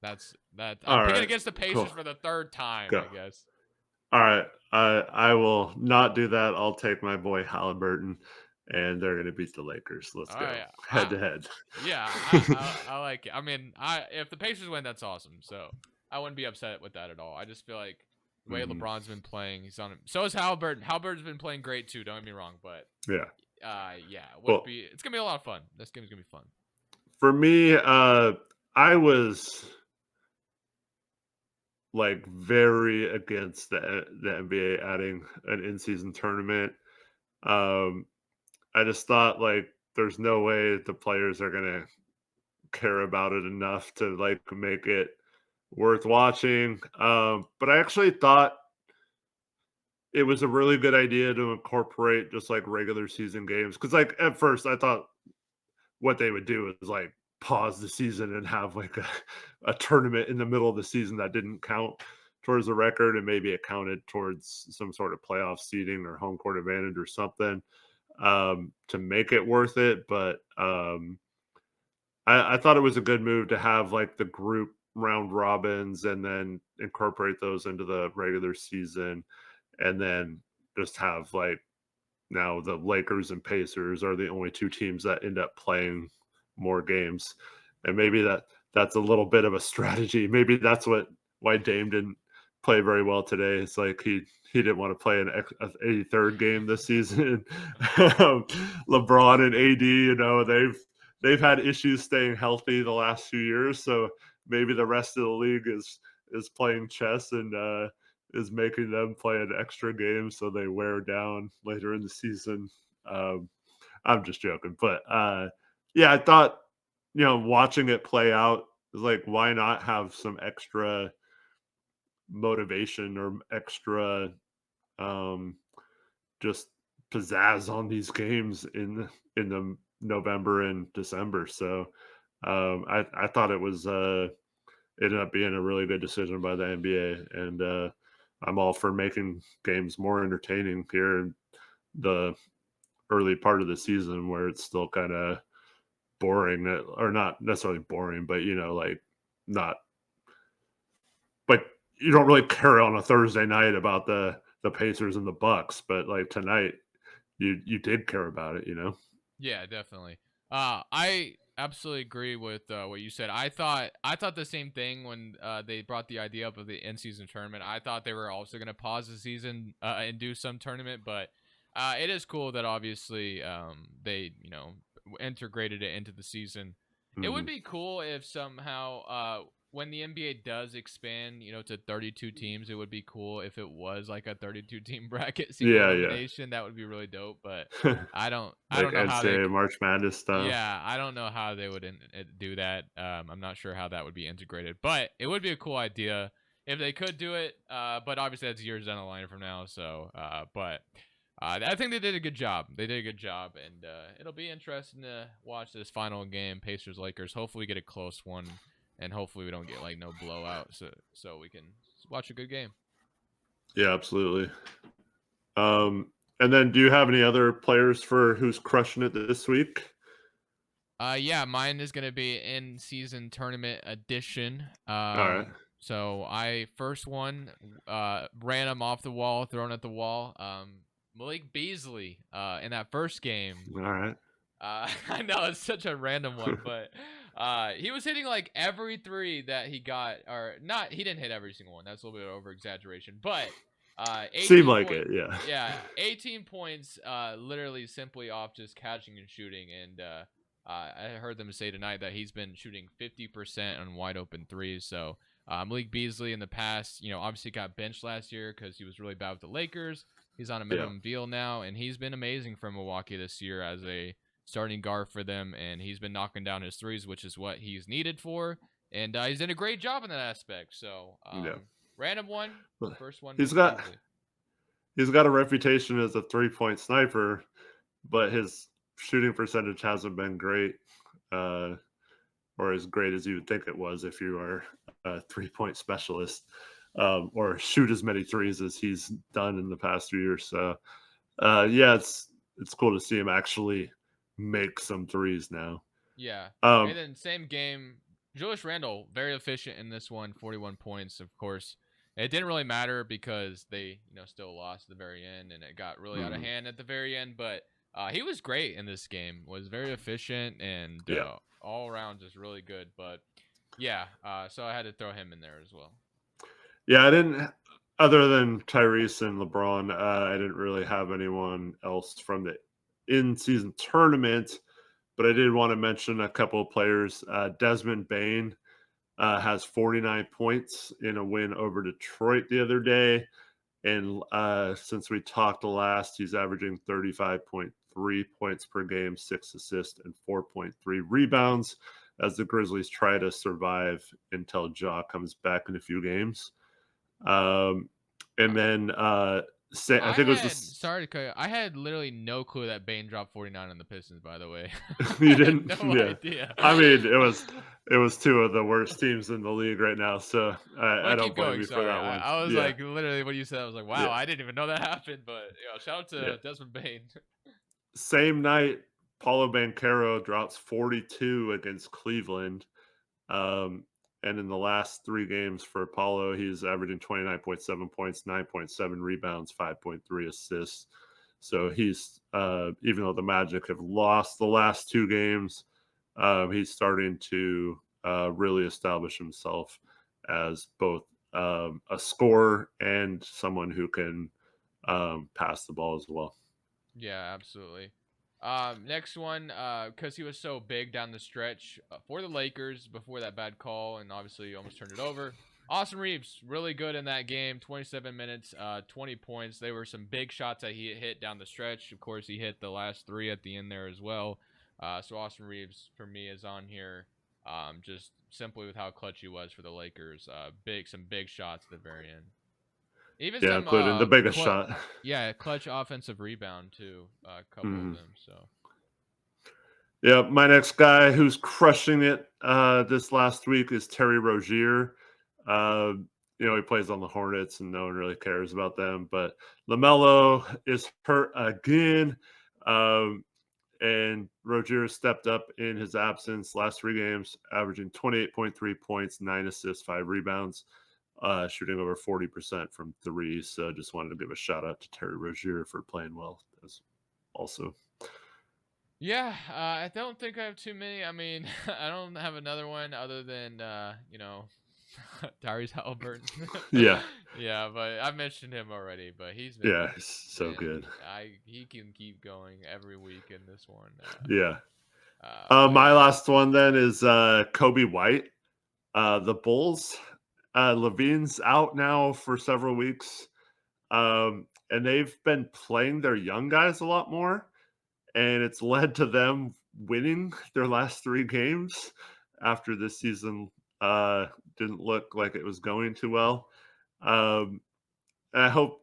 That's that. I'm All picking right, against the Pacers cool. for the third time, Go. I guess. All right, I will not do that. I'll take my boy Halliburton, and they're going to beat the Lakers. Let's All go right, head to head. yeah, I like it. I mean, if the Pacers win, that's awesome. So I wouldn't be upset with that at all. I just feel like the way LeBron's been playing, he's on. So is Halliburton. Halliburton's been playing great too. Don't get me wrong, but Yeah. yeah, Well, it's gonna be a lot of fun. This game's gonna be fun. for me, I was like very against the NBA adding an in-season tournament. Um, I just thought like there's no way the players are gonna care about it enough to like make it worth watching. But I actually thought it was a really good idea to incorporate just like regular season games because like at first I thought what they would do is like pause the season and have like a tournament in the middle of the season that didn't count towards the record and maybe it counted towards some sort of playoff seeding or home court advantage or something to make it worth it. But I thought it was a good move to have like the group round robins and then incorporate those into the regular season and then just have like now the Lakers and Pacers are the only two teams that end up playing more games. And maybe that's a little bit of a strategy. Maybe that's why Dame didn't play very well today. It's like he didn't want to play an 83rd game this season. LeBron and AD, they've had issues staying healthy the last few years, so maybe the rest of the league is playing chess and is making them play an extra game so they wear down later in the season. I'm just joking, but yeah, I thought watching it play out is like why not have some extra motivation or extra um, just pizzazz on these games in the November and December. So I thought it was ended up being a really good decision by the NBA, and I'm all for making games more entertaining here in the early part of the season where it's still kind of boring, or not necessarily boring, but like not like you don't really care on a Thursday night about the Pacers and the Bucks, but like tonight you did care about it, Yeah, definitely. I absolutely agree with what you said. I thought the same thing when they brought the idea up of the in-season tournament. I thought they were also going to pause the season and do some tournament, but it is cool that obviously they integrated it into the season. It would Mhm. be cool if somehow when the NBA does expand, to 32 teams, it would be cool if it was like a 32 team bracket, single Yeah, yeah. elimination. That would be really dope, but I Like don't know how they NCAA March Madness style. yeah, I don't know how they would do that. I'm not sure how that would be integrated, but it would be a cool idea if they could do it. But obviously that's years down the line from now. So, but I think they did a good job. They did a good job, and it'll be interesting to watch this final game, Pacers Lakers. Hopefully, we get a close one, and hopefully we don't get like no blowout, so we can watch a good game. Yeah, absolutely. And then do you have any other players for who's crushing it this week? Yeah, mine is gonna be in season tournament edition. All right. So I first one, ran him off the wall, thrown at the wall. Malik Beasley, in that first game. All right. I know it's such a random one, but he was hitting like every three that he got, or not. He didn't hit every single one. That's a little bit over exaggeration, but Seemed 18 like point, it, yeah. yeah, 18 points, literally simply off just catching and shooting, and I heard them say tonight that he's been shooting 50% on wide open threes. So Malik Beasley in the past, obviously got benched last year because he was really bad with the Lakers. He's on a Yeah. minimum deal now, and he's been amazing for Milwaukee this year as a starting guard for them, and he's been knocking down his threes, which is what he's needed for. And he's done a great job in that aspect. So Yeah. random one, But first one, He's Malik got Beasley. he's got a reputation as a 3-point sniper, but his shooting percentage hasn't been great, uh, or as great as you would think it was if you are a 3-point specialist, or shoot as many threes as he's done in the past few years. So, yeah, it's cool to see him actually make some threes now. Yeah. And Um, then same game, Julius Randle, very efficient in this one, 41 points, of course. It didn't really matter because they, still lost at the very end and it got really out of mhm, hand at the very end, but he was great in this game. Was very efficient and yeah, all around just really good, but yeah, so I had to throw him in there as well. yeah. I didn't, other than Tyrese and LeBron, I didn't really have anyone else from the in-season tournament. But I did want to mention a couple of players. Desmond Bain has 49 points in a win over Detroit the other day. And since we talked last, he's averaging 35.3 points per game, 6 assists, and 4.3 rebounds as the Grizzlies try to survive until Ja comes back in a few games. Um, and then I I think it was had this. sorry to cut you. I had literally no clue that Bane dropped 49 on the Pistons. By the way, You I had didn't? no Yeah. idea. I mean, it was two of the worst teams in the league right now, so I But don't keep blame going. you for Sorry, that one. I was Yeah, like literally what you said. I was like, yeah, wow, I didn't even know that happened. But shout out yeah. to Desmond Bain. Same night, Paulo Banchero drops 42 against Cleveland. Um, and in the last 3 games for Paulo, he's averaging 29.7 points, 9.7 rebounds, 5.3 assists. So he's, even though the Magic have lost the last 2 games, he's starting to really establish himself as both a scorer and someone who can pass the ball as well. Yeah, absolutely. Next one, because he was so big down the stretch for the Lakers before that bad call, and obviously almost turned it over. Austin Reeves, really good in that game. 27 minutes, 20 points. There were some big shots that he hit down the stretch. Of course, he hit the last 3 at the end there as well. So Austin Reeves for me is on here, just simply with how clutch he was for the Lakers. Some big shots at the very end. Even Yeah, some including the biggest shot. yeah, clutch offensive rebound too. A couple of Mhm. them. So Yeah, my next guy who's crushing it this last week is Terry Rozier. Uh, he plays on the Hornets, and no one really cares about them. But LaMelo is hurt again, um, and Rozier stepped up in his absence. Last 3 games, averaging 28.3 points, 9 assists, 5 rebounds, shooting over 40% from three. So, just wanted to give a shout out to Terry Rozier for playing well. As also, yeah, I don't think I have too many. I mean, I don't have another one other than Tyrese Halliburton. yeah, Yeah, but I mentioned him already. But he's yeah, he's so been good. he can keep going every week in this one. Yeah. But My last one then is Kobe White. The Bulls. Levine's out now for several weeks, and they've been playing their young guys a lot more, and it's led to them winning their last 3 games after this season didn't look like it was going too well. Um, and I hope,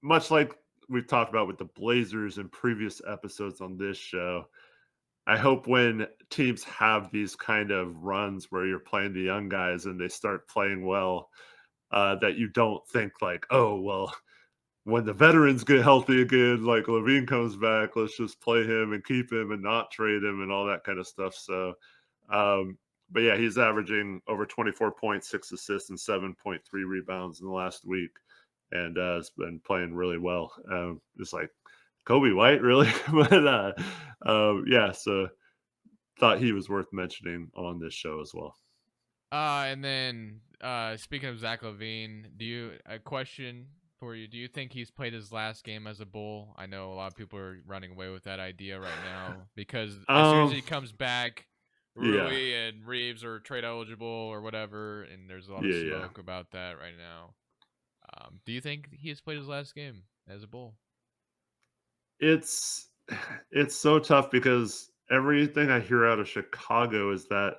much like we've talked about with the Blazers in previous episodes on this show, I hope when teams have these kind of runs where you're playing the young guys and they start playing well, that you don't think like, oh, well, when the veterans get healthy again, like Levine comes back, let's just play him and keep him and not trade him and all that kind of stuff. So, um, but yeah, he's averaging over 24 points, 6 assists, and 7.3 rebounds in the last week, and has been playing really well. Just like Kobe White, really, but yeah. So thought he was worth mentioning on this show as well. and then speaking of Zach LaVine, a question for you? Do you think he's played his last game as a Bull? I know a lot of people are running away with that idea right now because as soon as Um, he comes back, yeah, Rui and Reeves are trade eligible or whatever, and there's a lot of yeah. smoke about that right now. Do you think he has played his last game as a Bull? It's it's so tough because everything I hear out of Chicago is that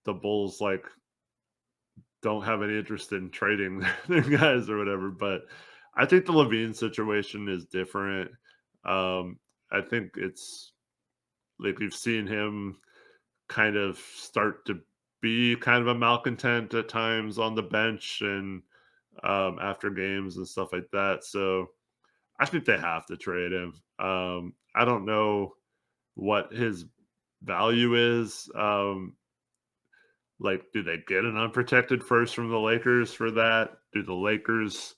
the Bulls like don't have any interest in trading their guys or whatever. But I think the Levine situation is different. I think it's like we've seen him kind of start to be kind of a malcontent at times on the bench and after games and stuff like that. So I think they have to trade him. I don't know what his value is. Like, do they get an unprotected first from the Lakers for that? Do the Lakers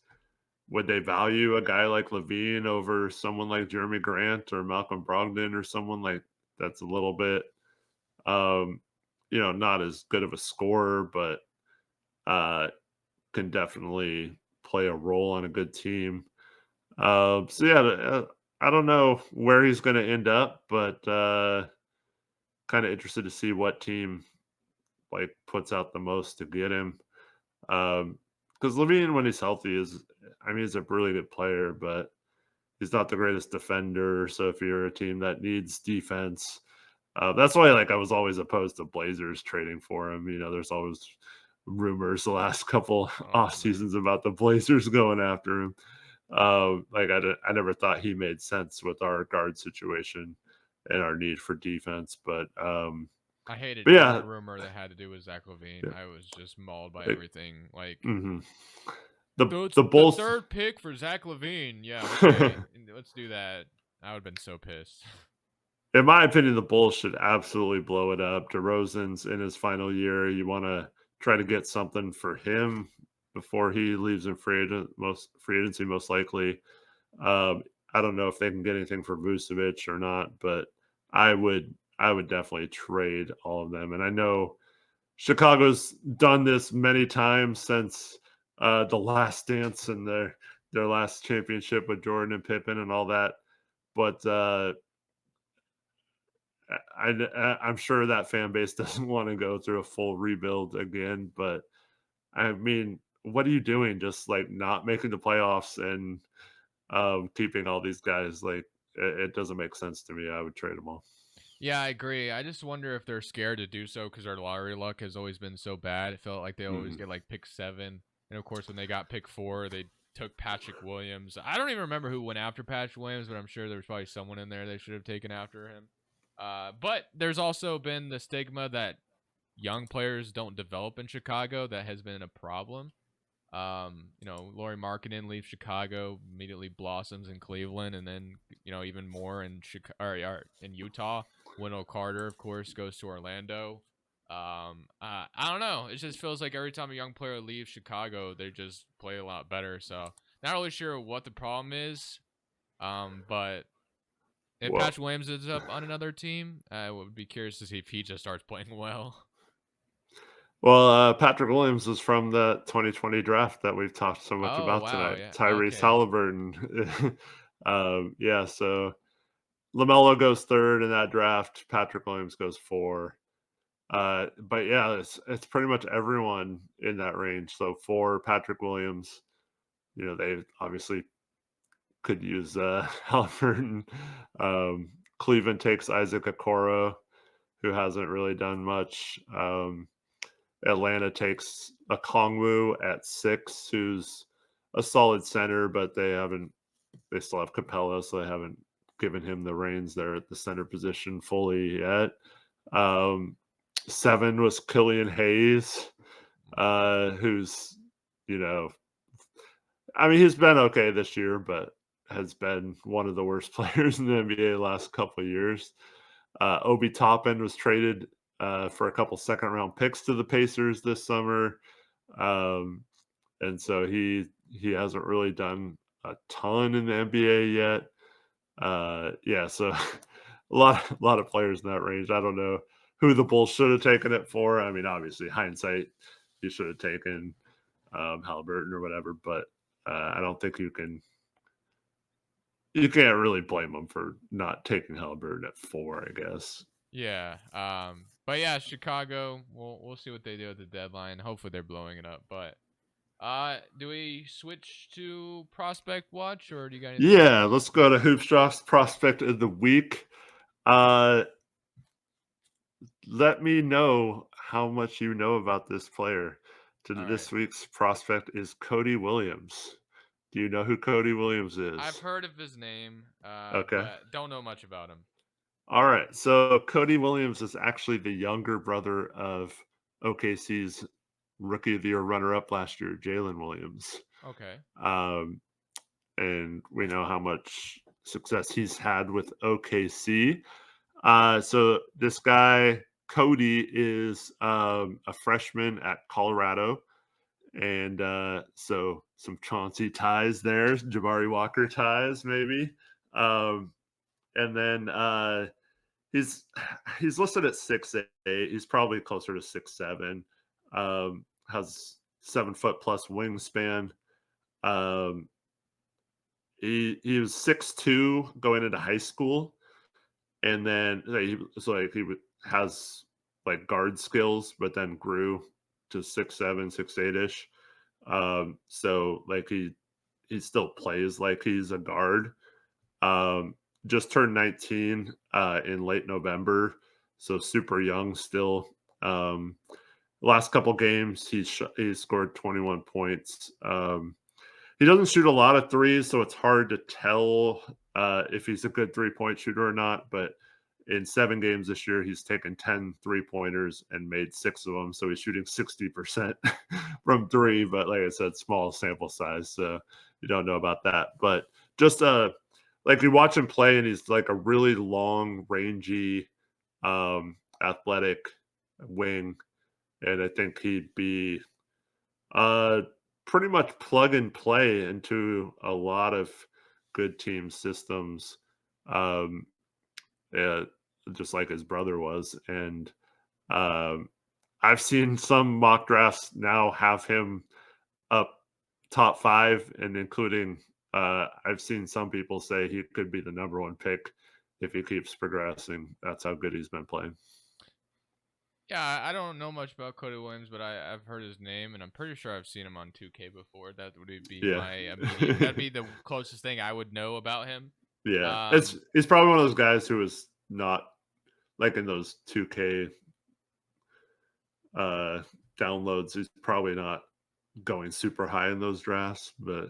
would they value a guy like Levine over someone like Jeremy Grant or Malcolm Brogdon or someone like that's a little bit um, not as good of a scorer, but uh can definitely play a role on a good team. So yeah, I don't know where he's going to end up, but kind of interested to see what team like puts out the most to get him. Because Levine, when he's healthy, I mean, he's a really good player, but he's not the greatest defender. So if you're a team that needs defense, that's why like I was always opposed to Blazers trading for him. There's always rumors the last couple Oh off man. seasons about the Blazers going after him. Like I never thought he made sense with our guard situation and our need for defense. I hated But every yeah, rumor that had to do with Zach Levine. yeah, I was just mauled by like, everything. Like, mhm. the so it's the the Bulls. third pick for Zach Levine. Yeah, okay, let's do that. I would have been so pissed. In my opinion, the Bulls should absolutely blow it up. DeRozan's in his final year. You want to try to get something for him before he leaves in free agency, most likely. Um, I don't know if they can get anything for Vucevic or not, but I would definitely trade all of them. And I know Chicago's done this many times since the Last Dance and their last championship with Jordan and Pippen and all that. But I'm sure that fan base doesn't want to go through a full rebuild again. But I mean, what are you doing? Just like not making the playoffs and keeping all these guys? Like it doesn't make sense to me. I would trade them all. Yeah, I agree. I just wonder if they're scared to do so because our lottery luck has always been so bad. It felt like they always Mhm. get like pick 7, and of course when they got pick 4, they took Patrick Williams. I don't even remember who went after Patrick Williams, but I'm sure there was probably someone in there they should have taken after him. But there's also been the stigma that young players don't develop in Chicago. That has been a problem. Laurie Markkinen leaves Chicago, immediately blossoms in Cleveland, and then even more in Chicago or in Utah. Wendell Carter, of course, goes to Orlando. I don't know. It just feels like every time a young player leaves Chicago, they just play a lot better. So not really sure what the problem is. But if Well, Patrick Williams ends up on another team, I would be curious to see if he just starts playing well. Patrick Williams is from the 2020 draft that we've talked so much Oh about wow, tonight. yeah, Tyrese okay. Halliburton. Yeah, so LaMelo goes third in that draft. Patrick Williams goes four. But yeah, it's pretty much everyone in that range. So for Patrick Williams, they obviously could use Halliburton. Cleveland takes Isaac Okoro, who hasn't really done much. Atlanta takes a Kongwu at 6, who's a solid center, but they still have Capella, so they haven't given him the reins there at the center position fully yet. Um, 7 was Killian Hayes, who's, you know, I mean, he's been okay this year, but has been one of the worst players in the NBA the last couple of years. Obi Toppin was traded for a couple second round picks to the Pacers this summer. Um, and so he hasn't really done a ton in the NBA yet. Yeah, so a lot of players in that range. I don't know who the Bulls should have taken it for. I mean, obviously hindsight, you should have taken Halliburton or whatever, but I don't think you can't really blame them for not taking Halliburton at 4, I guess. Yeah. But yeah, Chicago. We'll see what they do at the deadline. Hopefully they're blowing it up. But do we switch to prospect watch or do you got anything Yeah, else? let's go to HoopsJock's prospect of the week. Uh, Let me know how much you know about this player. All right. This week's prospect is Cody Williams. Do you know who Cody Williams I've is? heard of his name, Okay. but don't know much about him. All right. So Cody Williams is actually the younger brother of OKC's Rookie of the Year runner-up last year, Jalen Williams. Okay. Um, and we know how much success he's had with OKC. So this guy, Cody, is a freshman at Colorado. And so some Chauncey ties there, Jabari Walker ties, maybe. Um, and then he's he's listed at 6'8". He's probably closer to 6'7". Has 7 foot plus wingspan. Um, he was 6'2" going into high school, and then has like guard skills, but then grew to 6'7", 6'8" ish. So like he still plays like he's a guard. Um, just turned 19 in late November, so super young still. Last couple games, he scored 21 points. He doesn't shoot a lot of threes, so it's hard to tell if he's a good 3-point shooter or not. But in 7 games this year, he's taken 10 3-pointers and made 6 of them. So he's shooting 60% from three. But like I said, small sample size, so you don't know about that. But just like you watch him play, and he's like a really long, rangy, athletic wing, and I think he'd be uh, pretty much plug and play into a lot of good team systems, um, uh, just like his brother was. And um, I've seen some mock drafts now have him up top 5, and including I've seen some people say he could be the number 1 pick if he keeps progressing. That's how good he's been playing. Yeah, I don't know much about Cody Williams, but I've heard his name, and I'm pretty sure I've seen him on 2K before. That would be Yeah. my immediate. That'd be the closest thing I would know about him. Yeah. It's probably one of those guys who is not like in those 2K downloads. He's probably not going super high in those drafts, but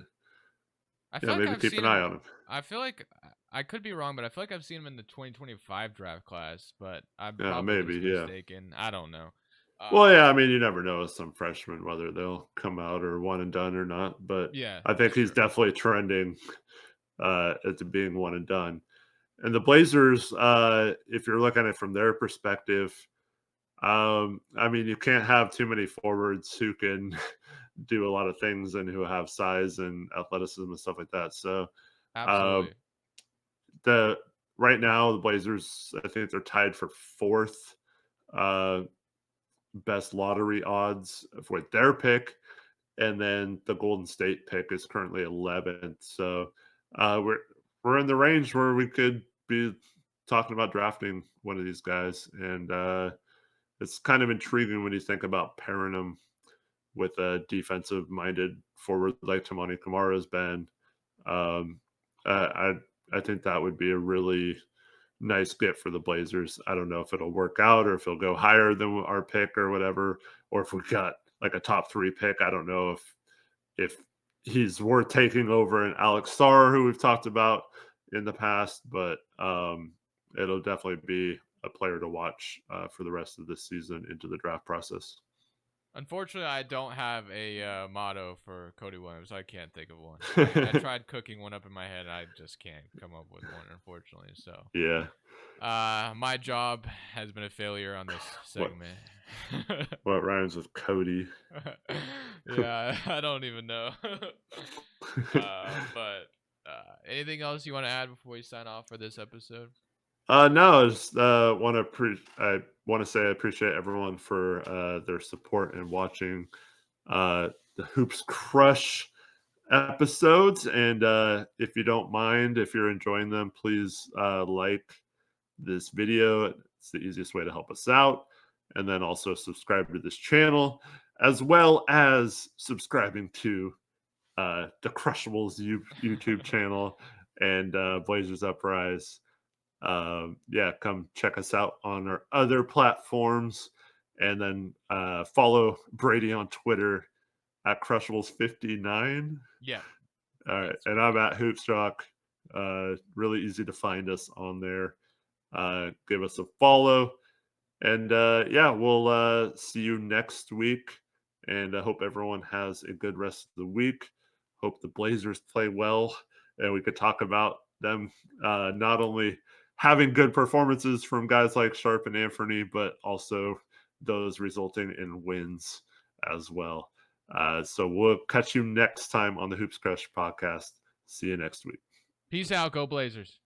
I yeah, feel like maybe I've keep seen an eye him. on him. I feel like I could be wrong, but I feel like I've seen him in the 2025 draft class. But I'm Yeah, probably maybe. just Yeah. mistaken. I don't know. Well, yeah. I mean, you never know with some freshmen whether they'll come out or one and done or not. But Yeah, I think that's he's true. definitely trending at being one and done. And the Blazers, if you're looking at it from their perspective, I mean, you can't have too many forwards who can do a lot of things and who have size and athleticism and stuff like that. So, uh, Absolutely. the right now the Blazers, I think they're tied for 4th uh, best lottery odds with their pick, and then the Golden State pick is currently 11th. So, we're in the range where we could be talking about drafting one of these guys, and it's kind of intriguing when you think about pairing them with a defensive-minded forward like Tamani Kamara has been. Um, I think that would be a really nice get for the Blazers. I don't know if it'll work out or if he'll go higher than our pick or whatever, or if we got like a top 3 pick. I don't know if he's worth taking over an Alex Sarr, who we've talked about in the past, but it'll definitely be a player to watch for the rest of this season into the draft process. Unfortunately, I don't have a motto for Cody Williams. I can't think of one. I tried cooking one up in my head. I just can't come up with one, unfortunately. So, Yeah. my job has been a failure on this What segment. what rhymes with Cody? Yeah, I don't even know. But anything else you want to add before we sign off for this episode? No, I just I want to say I appreciate everyone for their support and watching the Hoops Crush episodes. And if you don't mind, if you're enjoying them, please like this video. It's the easiest way to help us out. And then also subscribe to this channel, as well as subscribing to the Crushables YouTube channel and Blazers Uprise. Yeah, come check us out on our other platforms, and then follow Brady on Twitter at Crushables59. Yeah. All right. Yes, And I'm at HoopsJock. Really easy to find us on there. Give us a follow. And yeah, we'll see you next week. And I hope everyone has a good rest of the week. Hope the Blazers play well. And we could talk about them not only having good performances from guys like Sharp and Anfernee, but also those resulting in wins as well. So we'll catch you next time on the Hoops Crush podcast. See you next week. peace out, go Blazers.